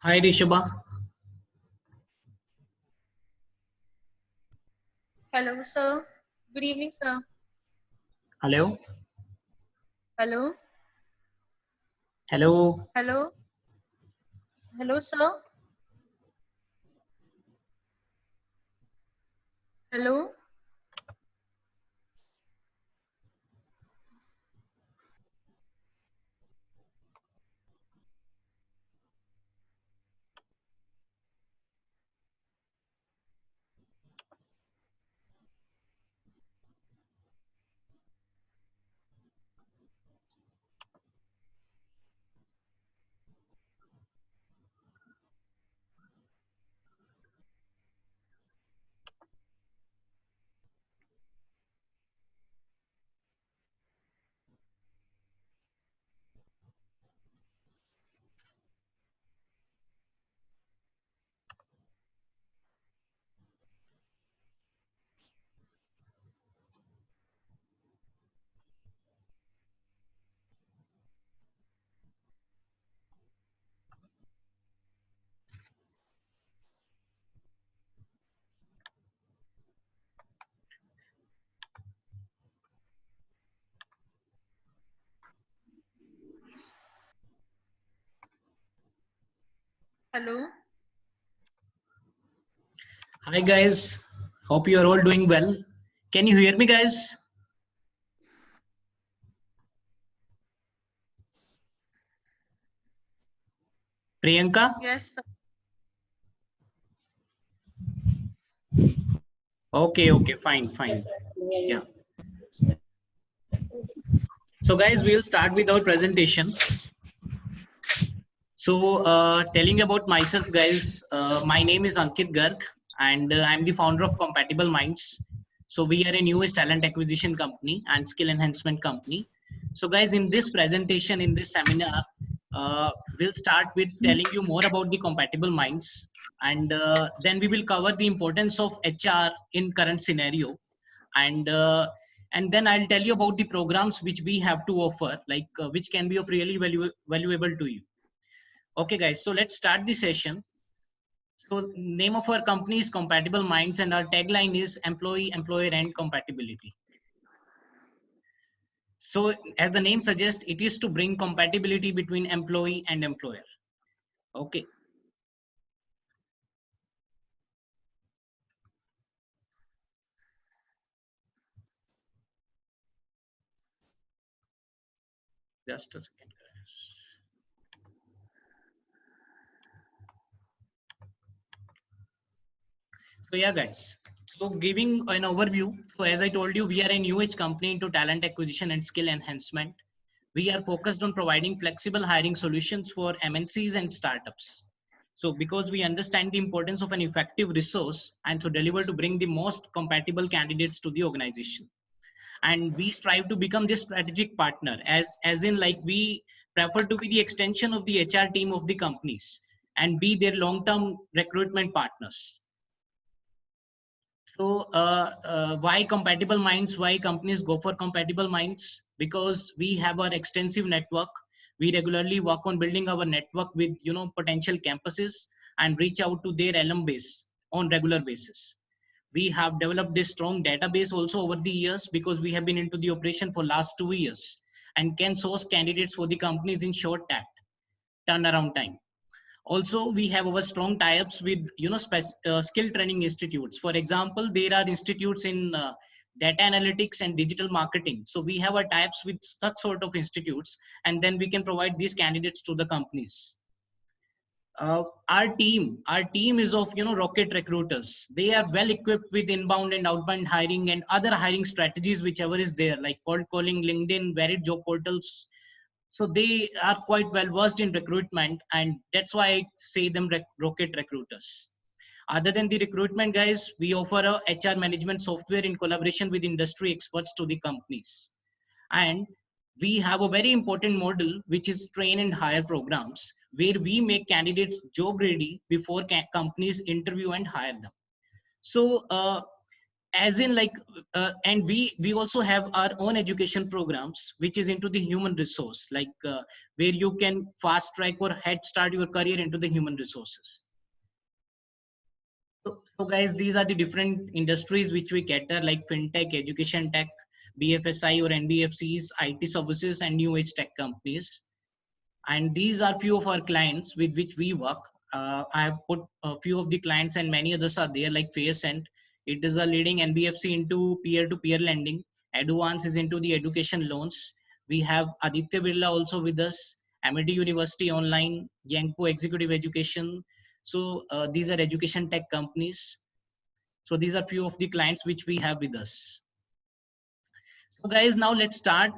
Hi Rishabha. Hello, sir. Good evening, sir. Hello. Hello. Hello. Hello. Hello, sir. Hello. Hello. Hi guys. Hope you are all doing well. Can you hear me guys? Priyanka? Yes, sir. Okay, fine. Yeah. So guys, we'll start with our presentation. So telling about myself guys, my name is Ankit Garg and I'm the founder of Compatible Minds. So we are a newest talent acquisition company and skill enhancement company. So guys, in this presentation, in this seminar, we'll start with telling you more about the Compatible Minds, and then we will cover the importance of HR in current scenario, and and then I'll tell you about the programs which we have to offer, like which can be of really valuable to you. Okay, guys, so let's start the session. So, name of our company is Compatible Minds, and our tagline is employee, employer, and compatibility. So, as the name suggests, it is to bring compatibility between employee and employer. Okay. Just a second, guys. So, yeah, guys. So, giving an overview. So, as I told you, we are a new age company into talent acquisition and skill enhancement. We are focused on providing flexible hiring solutions for MNCs and startups. So because we understand the importance of an effective resource and to deliver to bring the most compatible candidates to the organization. And we strive to become the strategic partner, as in like we prefer to be the extension of the HR team of the companies and be their long-term recruitment partners. So why compatible minds? Why companies go for compatible minds? Because we have our extensive network. We regularly work on building our network with potential campuses and reach out to their alum base on regular basis. We have developed a strong database also over the years because we have been into the operation for last 2 years and can source candidates for the companies in short turnaround time. Also we have our strong tie-ups with skill training institutes. For example, there are institutes in data analytics and digital marketing, so we have our tie-ups with such sort of institutes, and then we can provide these candidates to the companies. Our team is of rocket recruiters. They are well equipped with inbound and outbound hiring and other hiring strategies whichever is there, like cold calling, LinkedIn, varied job portals. So they are quite well versed in recruitment, and that's why I say them rocket recruiters. Other than the recruitment guys, we offer a HR management software in collaboration with industry experts to the companies. And we have a very important model which is train and hire programs, where we make candidates job ready before companies interview and hire them. So as in like and we also have our own education programs which is into the human resource, like where you can fast track or head start your career into the human resources. So guys, these are the different industries which we cater, like fintech, education tech, BFSI or NBFCs, IT services, and new age tech companies. And these are few of our clients with which we work. I have put a few of the clients, and many others are there, like Faircent. It is a leading NBFC into peer-to-peer lending. Advance is into the education loans. We have Aditya Birla also with us, Amity University Online, Yanko Executive Education. So these are education tech companies. So these are few of the clients which we have with us. So guys, now let's start.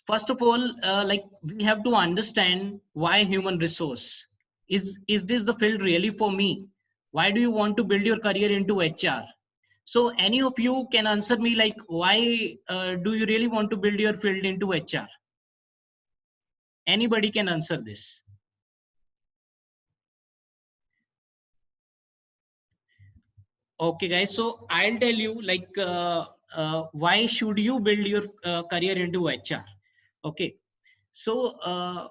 First of all, like we have to understand why human resource. Is this the field really for me? Why do you want to build your career into HR? So any of you can answer me, like why do you really want to build your field into HR? Anybody can answer this. Okay guys, so I'll tell you, like why should you build your career into HR? Okay, so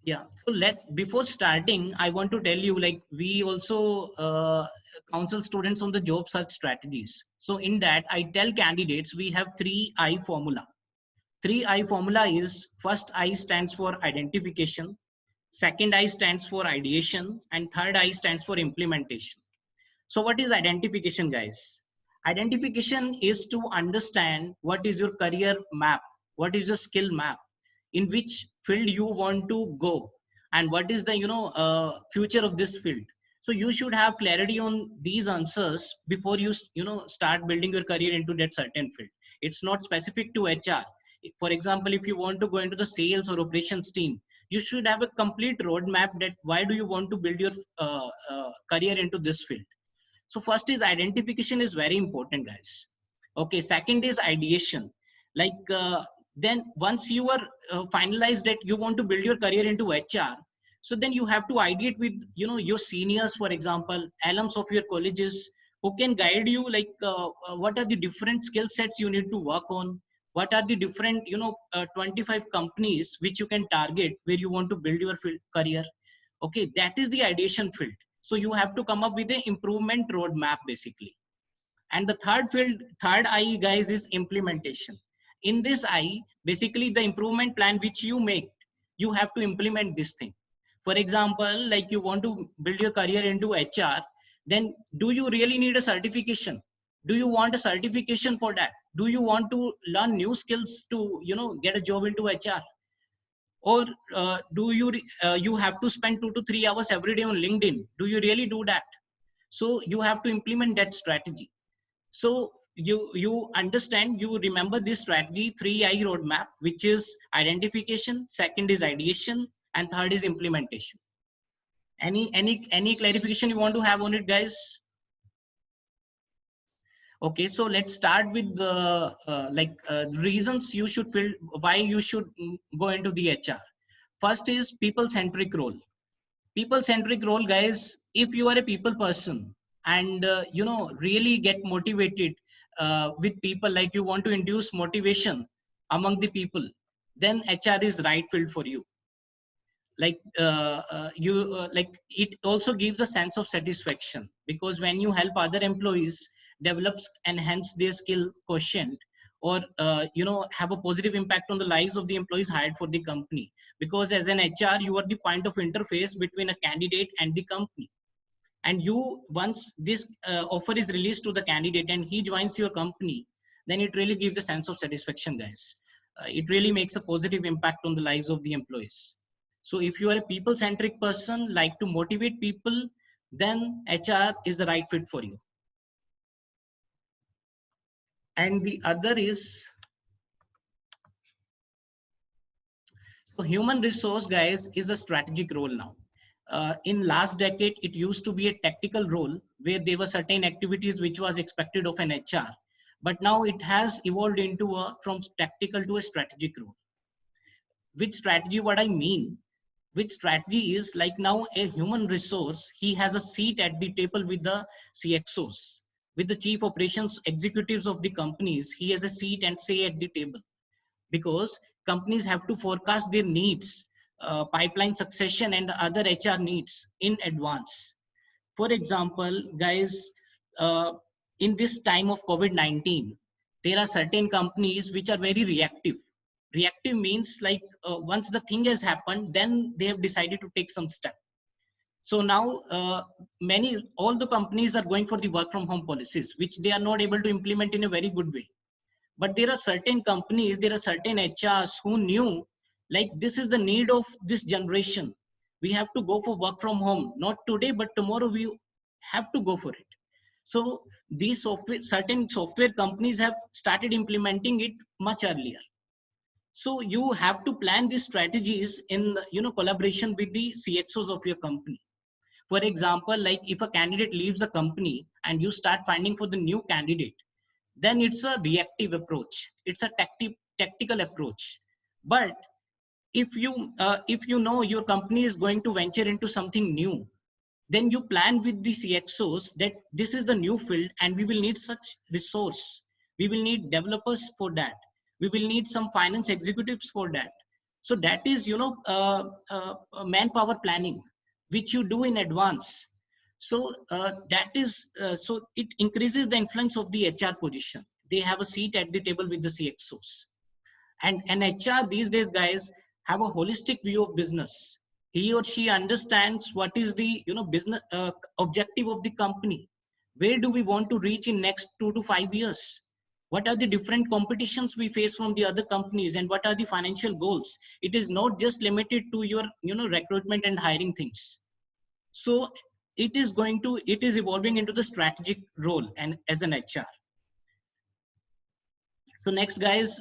yeah, so before starting, I want to tell you, like we also counsel students on the job search strategies. So in that, I tell candidates we have 3I formula. 3I formula is: first I stands for identification, second I stands for ideation, and third I stands for implementation. So what is identification, guys? Identification is to understand what is your career map, what is your skill map, in which field you want to go, and what is the future of this field. So you should have clarity on these answers before you start building your career into that certain field. It's not specific to HR. For example, if you want to go into the sales or operations team, you should have a complete roadmap that why do you want to build your career into this field. So first is identification is very important, guys. Okay, second is ideation. Like then once you are finalized that you want to build your career into HR, so then you have to ideate with your seniors, for example, alums of your colleges, who can guide you, like what are the different skill sets you need to work on, what are the different 25 companies which you can target where you want to build your career. Okay, that is the ideation field. So you have to come up with an improvement roadmap basically. And the third I, guys, is implementation. In this I, basically the improvement plan which you make, you have to implement this thing. For example, like you want to build your career into HR, then do you really need a certification? Do you want a certification for that? Do you want to learn new skills to get a job into HR? Or do you have to spend 2 to 3 hours every day on LinkedIn? Do you really do that? So you have to implement that strategy. So you understand, you remember this strategy 3I roadmap, which is identification, second is ideation, and third is implementation. Any clarification you want to have on it, guys? Okay, so let's start with the reasons you should feel why you should go into the HR. First is people centric role. People centric role, guys. If you are a people person and really get motivated with people, like you want to induce motivation among the people, then HR is right field for you. Like like it also gives a sense of satisfaction, because when you help other employees develops enhance their skill quotient, or have a positive impact on the lives of the employees hired for the company. Because as an HR, you are the point of interface between a candidate and the company. And you, once this offer is released to the candidate and he joins your company, then it really gives a sense of satisfaction, guys. It really makes a positive impact on the lives of the employees. So if you are a people centric person, like to motivate people, then HR is the right fit for you. And the other is, so human resource, guys, is a strategic role now. In last decade, it used to be a tactical role where there were certain activities which was expected of an HR, but now it has evolved into from tactical to a strategic role. With strategy, what I mean, with strategy is like now a human resource, he has a seat at the table with the CXOs, with the chief operations executives of the companies. He has a seat and say at the table, because companies have to forecast their needs, pipeline succession and other HR needs in advance. For example, guys, uh, in this time of COVID-19, there are certain companies which are very reactive. Reactive means like once the thing has happened, then they have decided to take some step. So now all the companies are going for the work from home policies, which they are not able to implement in a very good way. But there are certain companies, there are certain HRs who knew like this is the need of this generation. We have to go for work from home, not today, but tomorrow we have to go for it. So these certain software companies have started implementing it much earlier. So you have to plan these strategies in collaboration with the CXOs of your company. For example, like if a candidate leaves a company and you start finding for the new candidate, then it's a reactive approach. It's a tactical approach. But if you know your company is going to venture into something new, then you plan with the CXOs that this is the new field and we will need such resource. We will need developers for that. We will need some finance executives for that. So that is, manpower planning, which you do in advance. So so it increases the influence of the HR position. They have a seat at the table with the CXOs. And an HR these days, guys, have a holistic view of business. He or she understands what is the business objective of the company. Where do we want to reach in next 2 to 5 years? What are the different competitions we face from the other companies, and what are the financial goals? It is not just limited to your recruitment and hiring things. So it is evolving into the strategic role and as an HR. So next, guys,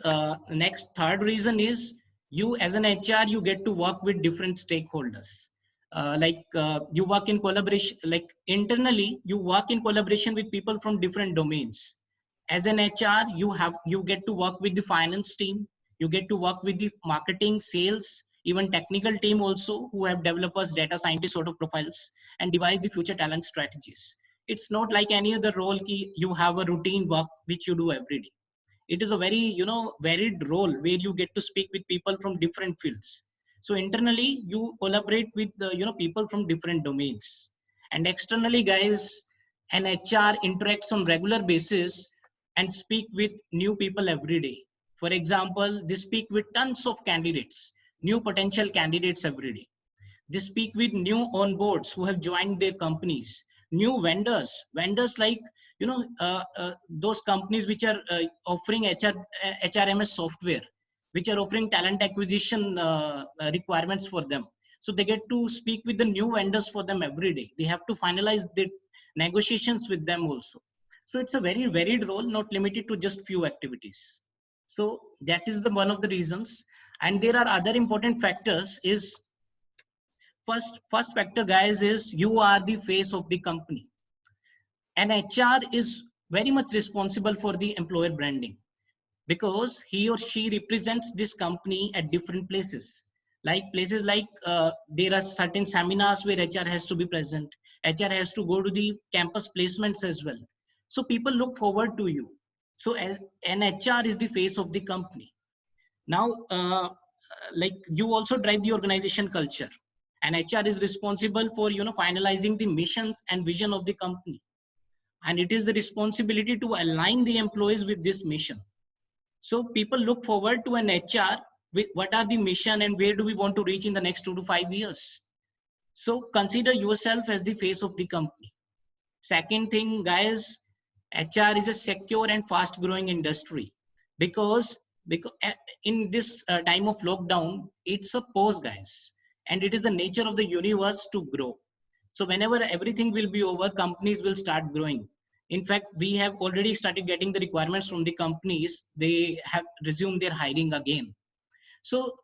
next third reason is you as an HR, you get to work with different stakeholders. You work in collaboration, like internally, you work in collaboration with people from different domains. As an HR, you get to work with the finance team, you get to work with the marketing, sales, even technical team also, who have developers, data scientists sort of profiles, and devise the future talent strategies. It's not like any other role you have a routine work which you do every day. It is a very varied role where you get to speak with people from different fields. So internally you collaborate with the people from different domains, and externally, guys, an HR interacts on regular basis and speak with new people every day. For example, they speak with tons of candidates, new potential candidates every day. They speak with new onboards who have joined their companies, new vendors like those companies which are offering HRMS software, which are offering talent acquisition requirements for them. So they get to speak with the new vendors for them every day. They have to finalize the negotiations with them also. So it's a very varied role, not limited to just few activities. So that is the one of the reasons. And there are other important factors. Is first factor, guys, is you are the face of the company. An HR is very much responsible for the employer branding, because he or she represents this company at different places. Like places like there are certain seminars where HR has to be present. HR has to go to the campus placements as well. So people look forward to you. So as an HR is the face of the company. Now, like you also drive the organization culture, and HR is responsible for finalizing the missions and vision of the company, and it is the responsibility to align the employees with this mission. So people look forward to an HR with what are the mission and where do we want to reach in the next 2 to 5 years. So consider yourself as the face of the company. Second thing, guys, HR is a secure and fast growing industry, because in this time of lockdown, it's a pause, guys, and it is the nature of the universe to grow. So whenever everything will be over, companies will start growing. In fact, we have already started getting the requirements from the companies. They have resumed their hiring again. So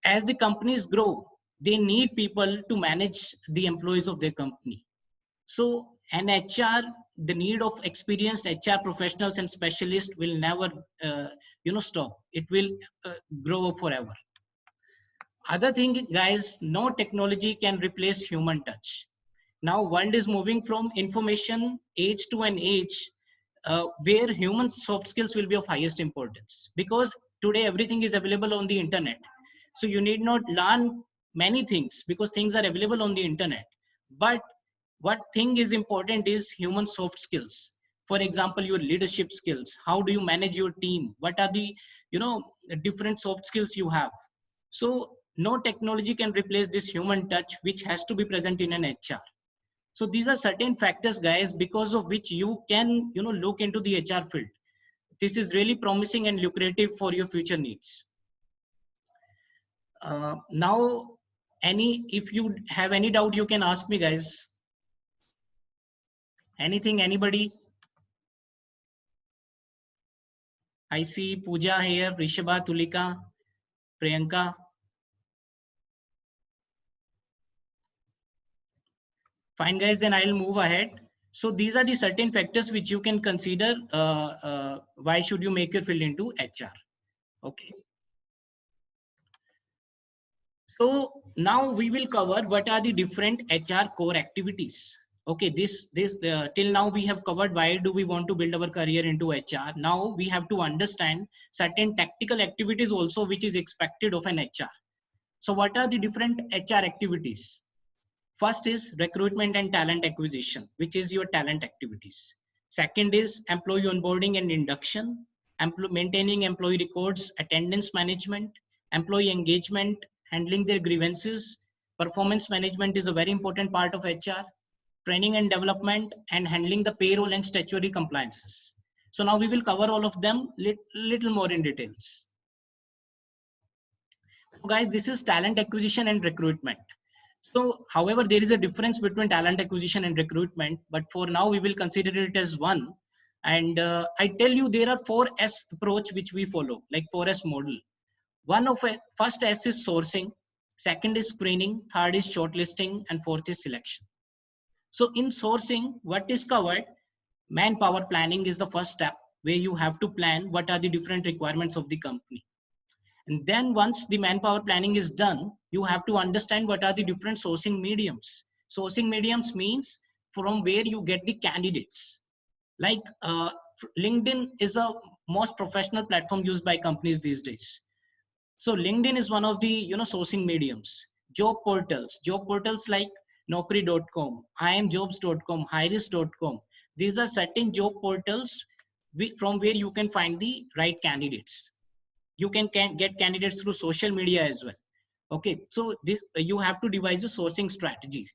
as the companies grow, they need people to manage the employees of their company. So an HR, the need of experienced HR professionals and specialists will never, stop. It will grow forever. Other thing, guys, no technology can replace human touch. Now, world is moving from information age to an age where human soft skills will be of highest importance, because today everything is available on the internet. So you need not learn many things because things are available on the internet. But what thing is important is human soft skills. For example, your leadership skills. How do you manage your team? What are the, you know, different soft skills you have? So no technology can replace this human touch, which has to be present in an HR. So these are certain factors, guys, because of which you can, you know, look into the HR field. This is really promising and lucrative for your future needs. Now, if you have any doubt, you can ask me, guys. Anything, anybody? I see Pooja here, Rishabha, Tulika, Priyanka. Fine, guys, then I'll move ahead. So these are the certain factors which you can consider. Why should you make your field into HR? Okay. So now we will cover what are the different HR core activities. Okay, till now we have covered why do we want to build our career into HR. Now we have to understand certain tactical activities also which is expected of an HR. So what are the different HR activities? First is recruitment and talent acquisition, which is your talent activities. Second is employee onboarding and induction, maintaining employee records, attendance management, employee engagement, handling their grievances. Performance management is a very important part of HR, training and development, and handling the payroll and statutory compliances. So now we will cover all of them little more in details. So guys, this is talent acquisition and recruitment. So, however, there is a difference between talent acquisition and recruitment, but for now we will consider it as one. And I tell you, there are 4S approach which we follow, like 4S model. First S is sourcing, second is screening, third is shortlisting, and fourth is selection. So in sourcing, what is covered? Manpower planning is the first step, where you have to plan what are the different requirements of the company. And then once the manpower planning is done, you have to understand what are the different sourcing mediums. Sourcing mediums means from where you get the candidates. Like LinkedIn is a most professional platform used by companies these days. So LinkedIn is one of the sourcing mediums. Job portals like Naukri.com, imjobs.com, Hiris.com. These are certain job portals from where you can find the right candidates. You can get candidates through social media as well. Okay, so you have to devise a sourcing strategy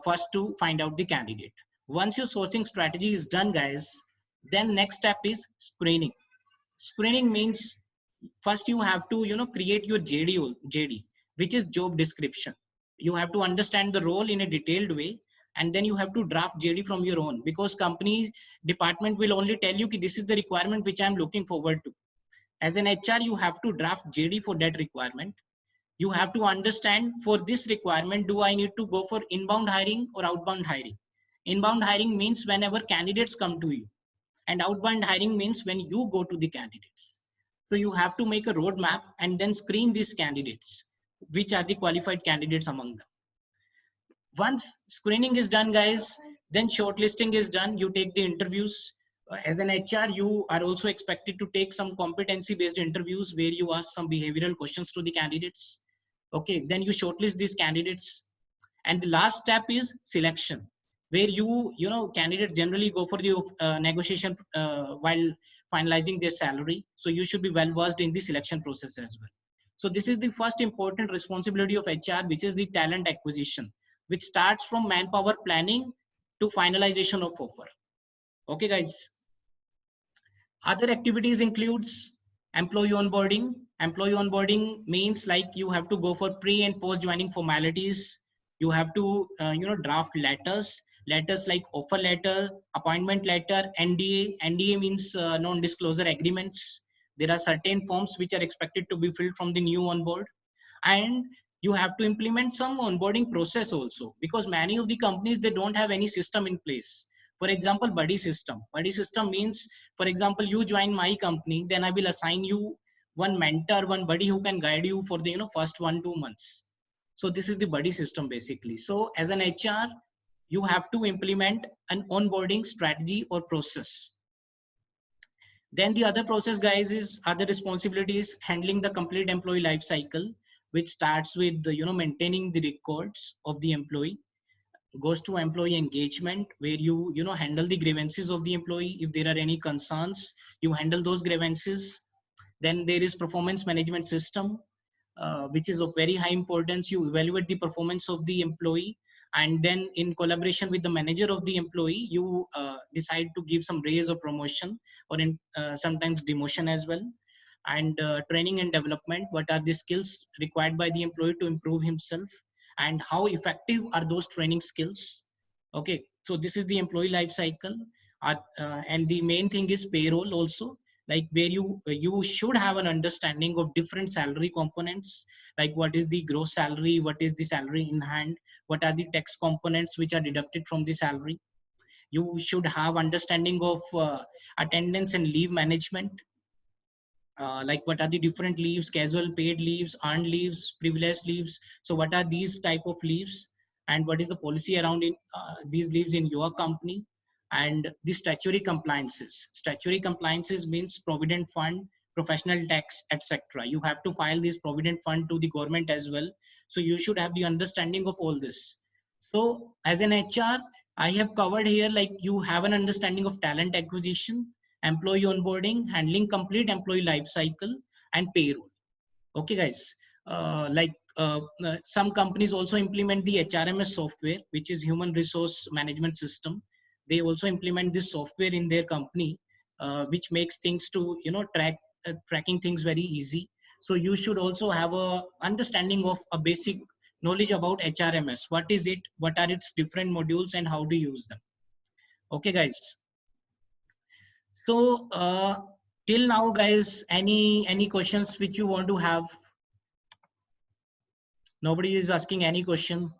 first to find out the candidate. Once your sourcing strategy is done, guys, then next step is screening. Screening means first you have to create your JD, which is job description. You have to understand the role in a detailed way, and then you have to draft JD from your own, because company department will only tell you this is the requirement which I'm looking forward to. As an HR, you have to draft JD for that requirement. You have to understand, for this requirement, do I need to go for inbound hiring or outbound hiring? Inbound hiring means whenever candidates come to you, and outbound hiring means when you go to the candidates. So you have to make a roadmap and then screen these candidates, which are the qualified candidates among them. Once screening is done, guys, then shortlisting is done. You take the interviews. As an HR, you are also expected to take some competency-based interviews where you ask some behavioral questions to the candidates. Okay, then you shortlist these candidates. And the last step is selection, where candidates generally go for the negotiation while finalizing their salary. So you should be well versed in the selection process as well. So this is the first important responsibility of HR, which is the talent acquisition, which starts from manpower planning to finalization of offer. Okay, guys. Other activities includes employee onboarding. Employee onboarding means like you have to go for pre and post joining formalities. You have to draft letters like offer letter, appointment letter, NDA. NDA means non-disclosure agreements. There are certain forms which are expected to be filled from the new onboard, and you have to implement some onboarding process also, because many of the companies, they don't have any system in place. For example, buddy system. Buddy system means, for example, you join my company, then I will assign you one mentor, one buddy who can guide you for the first 1-2 months. So this is the buddy system basically. So as an HR, you have to implement an onboarding strategy or process. Then the other process, guys, is other responsibilities handling the complete employee life cycle, which starts with maintaining the records of the employee, goes to employee engagement, where you handle the grievances of the employee. If there are any concerns, you handle those grievances. Then there is performance management system, which is of very high importance. You evaluate the performance of the employee, and then in collaboration with the manager of the employee, you decide to give some raise or promotion, or in sometimes demotion as well. And training and development, what are the skills required by the employee to improve himself, and how effective are those training skills. Okay, so this is the employee life cycle. And the main thing is payroll also, like where you should have an understanding of different salary components, like what is the gross salary, what is the salary in hand, what are the tax components which are deducted from the salary. You should have understanding of attendance and leave management, like what are the different leaves: casual, paid leaves, earned leaves, privileged leaves. So what are these type of leaves, and what is the policy around these leaves in your company. And the statutory compliances. Statutory compliances means provident fund, professional tax, etc. You have to file this provident fund to the government as well, so you should have the understanding of all this. So as an HR, I have covered here, like you have an understanding of talent acquisition, employee onboarding, handling complete employee life cycle, and payroll. Okay, guys. Some companies also implement the HRMS software, which is human resource management system. They also implement this software in their company, which makes things to tracking things very easy. So you should also have a understanding of a basic knowledge about HRMS. What is it? What are its different modules, and how to use them? Okay, guys. So till now, guys, any questions which you want to have? Nobody is asking any question.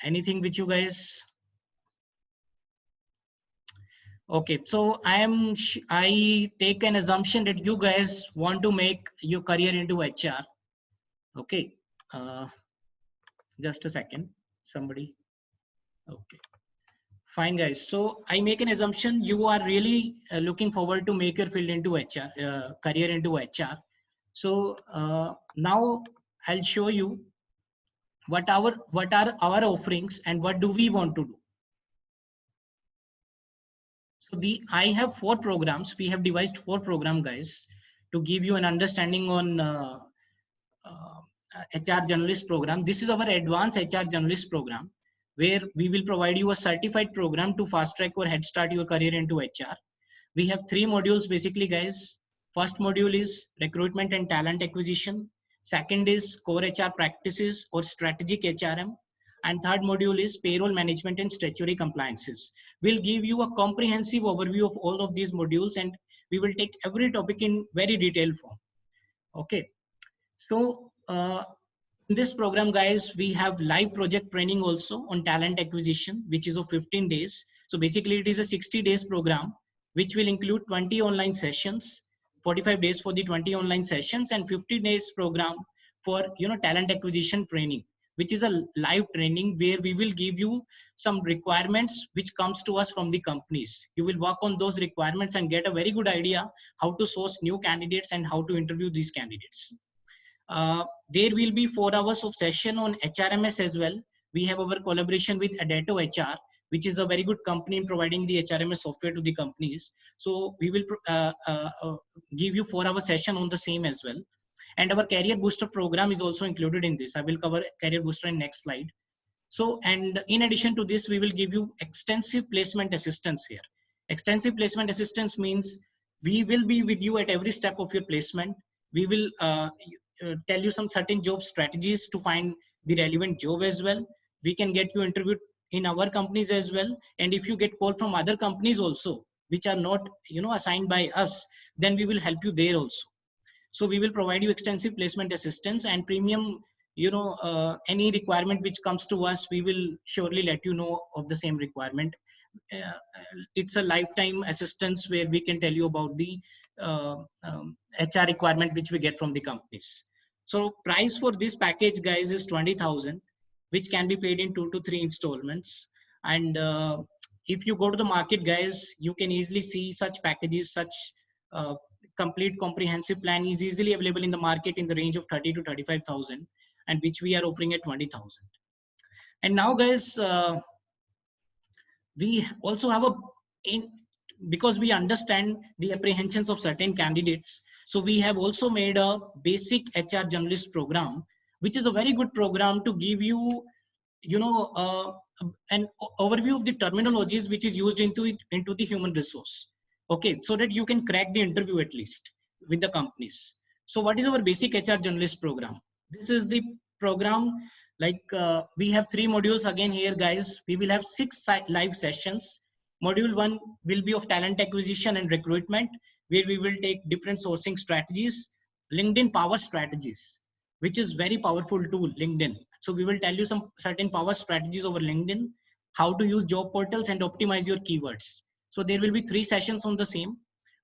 Anything which you guys? Okay, so I take an assumption that you guys want to make your career into HR. Okay, just a second. Somebody. Okay. Fine, guys. So I make an assumption you are really looking forward to make your field into HR, career into HR. So now I'll show you what are our offerings and what do we want to do. So I have 4 programs. We have devised 4 programs, guys, to give you an understanding on HR generalist program. This is our advanced HR generalist program, where we will provide you a certified program to fast track or head start your career into HR. We have 3 modules basically, guys. First module is recruitment and talent acquisition. Second is core HR practices or strategic HRM. And third module is payroll management and statutory compliances. We'll give you a comprehensive overview of all of these modules, and we will take every topic in very detailed form. Okay. So in this program, guys, we have live project training also on talent acquisition, which is of 15 days. So basically it is a 60 days program, which will include 20 online sessions, 45 days for the 20 online sessions, and 50 days program for talent acquisition training, which is a live training where we will give you some requirements which comes to us from the companies. You will work on those requirements and get a very good idea how to source new candidates and how to interview these candidates. There will be 4 hours of session on HRMS as well. We have our collaboration with Adato HR, which is a very good company in providing the HRMS software to the companies. So we will give you 4 hour session on the same as well. And our career booster program is also included in this. I will cover career booster in next slide. So, and in addition to this, we will give you extensive placement assistance here. Extensive placement assistance means we will be with you at every step of your placement. We will tell you some certain job strategies to find the relevant job as well. We can get you interviewed in our companies as well. And if you get called from other companies also, which are not assigned by us, then we will help you there also. So we will provide you extensive placement assistance and premium, any requirement which comes to us, we will surely let you know of the same requirement. It's a lifetime assistance where we can tell you about the HR requirement which we get from the companies. So price for this package, guys, is 20,000, which can be paid in 2 to 3 installments. And if you go to the market, guys, you can easily see such packages, such complete comprehensive plan is easily available in the market in the range of 30 to 35,000, and which we are offering at 20,000. And now, guys, we also have because we understand the apprehensions of certain candidates, so we have also made a basic HR generalist program, which is a very good program to give you, an overview of the terminologies which is used into the human resource. Okay, so that you can crack the interview at least with the companies. So what is our basic HR generalist program? This is the program, like we have 3 modules again here, guys. We will have 6 live sessions. Module 1 will be of talent acquisition and recruitment, where we will take different sourcing strategies, LinkedIn power strategies, which is very powerful tool, LinkedIn. So we will tell you some certain power strategies over LinkedIn, how to use job portals and optimize your keywords. So there will be 3 sessions on the same.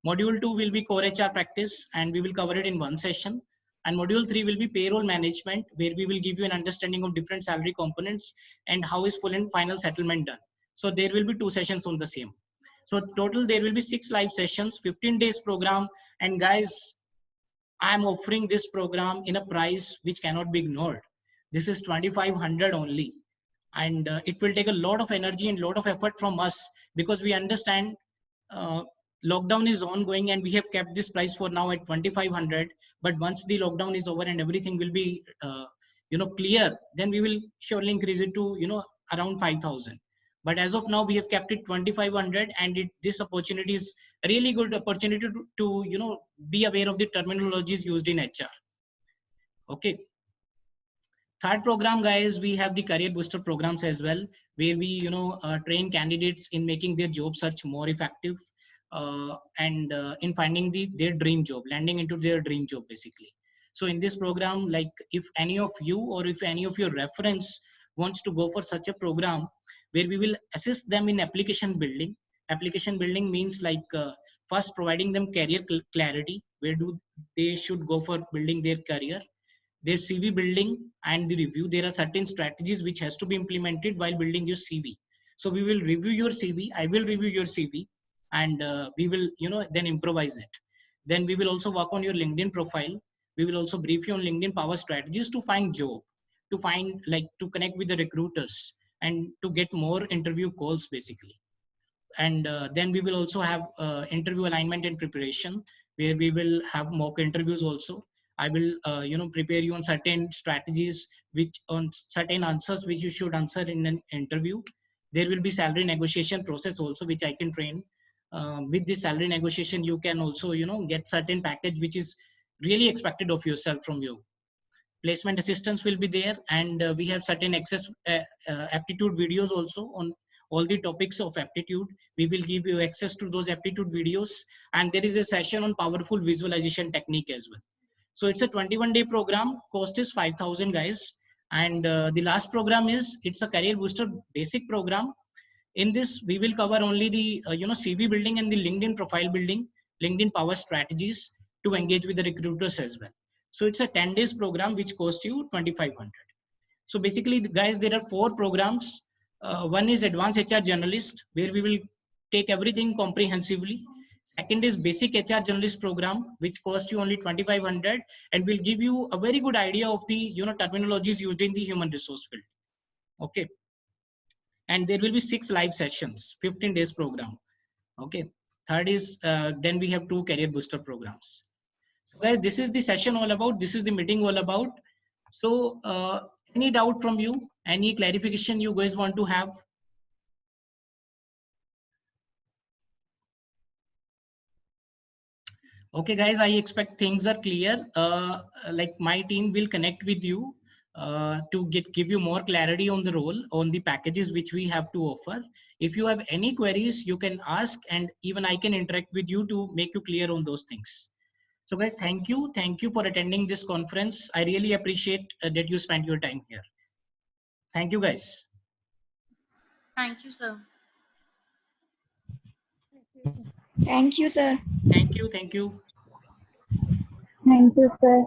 Module 2 will be core HR practice, and we will cover it in 1 session. And module 3 will be payroll management, where we will give you an understanding of different salary components and how is full and final settlement done. So there will be 2 sessions on the same. So total there will be 6 live sessions, 15 days program. And guys, I'm offering this program in a price which cannot be ignored. This is 2,500 only. And it will take a lot of energy and lot of effort from us, because we understand lockdown is ongoing, and we have kept this price for now at 2,500. But once the lockdown is over and everything will be clear, then we will surely increase it to around 5,000. But as of now, we have kept it 2,500, and this opportunity is a really good opportunity to be aware of the terminologies used in HR. Okay. Third program, guys, we have the career booster programs as well, where we train candidates in making their job search more effective, and in finding their dream job, landing into their dream job basically. So in this program, like if any of you or if any of your reference wants to go for such a program, where we will assist them in application building. Application building means like first providing them career clarity, where do they should go for building their career, their CV building and the review. There are certain strategies which has to be implemented while building your CV. So we will review your CV, I will review your CV, and we will then improvise it. Then we will also work on your LinkedIn profile. We will also brief you on LinkedIn power strategies to find job, to connect with the recruiters and to get more interview calls basically. And then we will also have interview alignment and preparation, where we will have mock interviews also. I will prepare you on certain strategies, which on certain answers which you should answer in an interview. There will be salary negotiation process also, which I can train. With this salary negotiation, you can also get certain package which is really expected of yourself from you. Placement assistance will be there, and we have certain access aptitude videos also on all the topics of aptitude. We will give you access to those aptitude videos, and there is a session on powerful visualization technique as well. So it's a 21-day program. Cost is 5,000, guys. And the last program is, it's a career booster basic program. In this, we will cover only the CV building and the LinkedIn profile building, LinkedIn power strategies to engage with the recruiters as well. So it's a 10 days program which costs you 2,500. So basically, guys, there are 4 programs. One is advanced HR generalist, where we will take everything comprehensively. Second is basic HR generalist program, which costs you only 2,500 and will give you a very good idea of the terminologies used in the human resource field. Okay. And there will be 6 live sessions, 15 days program. Okay. Third is then we have 2 career booster programs. So guys, this is the session all about. This is the meeting all about. So any doubt from you? Any clarification you guys want to have? Okay, guys, I expect things are clear. Like my team will connect with you to give you more clarity on the role, on the packages which we have to offer. If you have any queries, you can ask, and even I can interact with you to make you clear on those things. So guys, thank you. Thank you for attending this conference. I really appreciate that you spent your time here. Thank you, guys. Thank you, sir. Thank you, sir. Thank you. Thank you. Thank you, sir.